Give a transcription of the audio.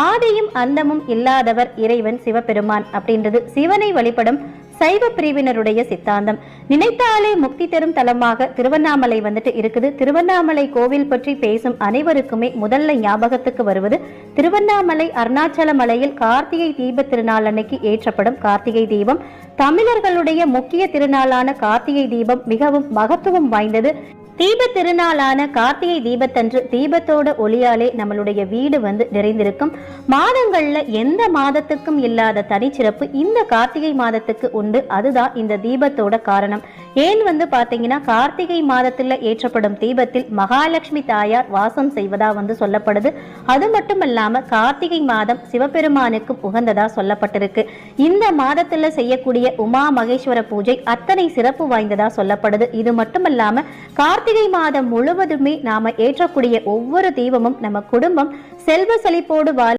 ஆதியும் அந்தமும் இல்லாதவர் இறைவன் சிவபெருமான் அப்படின்றது சிவனை வழிபடும் சைவ பிரிவினருடைய சித்தாந்தம். நினைத்தாலே முக்தி தரும் தலமாக திருவண்ணாமலை இருக்குது. திருவண்ணாமலை கோவில் பற்றி பேசும் அனைவருக்குமே முதல்ல ஞாபகத்துக்கு வருவது திருவண்ணாமலை அருணாச்சல மலையில் கார்த்திகை தீப திருநாள் அன்னைக்கு ஏற்றப்படும் கார்த்திகை தீபம். தமிழர்களுடைய முக்கிய திருநாளான கார்த்திகை தீபம் மிகவும் மகத்துவம் வாய்ந்தது. தீப திருநாளான கார்த்திகை தீபத்தன்று தீபத்தோட ஒளியாலே நம்மளுடைய வீடு நிறைந்திருக்கும். மாதங்கள்ல எந்த மாதத்துக்கும் இல்லாத தனிச்சிறப்பு இந்த கார்த்திகை மாதத்துக்கு உண்டு. அதுதான் இந்த தீபத்தோட காரணம். ஏன் பாத்தீங்கன்னா கார்த்திகை மாதத்துல ஏற்றப்படும் தீபத்தில் மகாலட்சுமி தாயார் வாசம் செய்வதா சொல்லப்படுது. அது மட்டும் இல்லாம கார்த்திகை மாதம் சிவபெருமானுக்கும் உகந்ததா சொல்லப்பட்டிருக்கு. இந்த மாதத்துல செய்யக்கூடிய உமா மகேஸ்வர பூஜை அத்தனை சிறப்பு வாய்ந்ததா சொல்லப்படுது. இது மட்டும் இல்லாம கார்த்திகை மாதம் முழுவதுமே நாம ஏற்றக்கூடிய ஒவ்வொரு தீபமும் நம்ம குடும்பம் செல்வ செழிப்போடு வாழ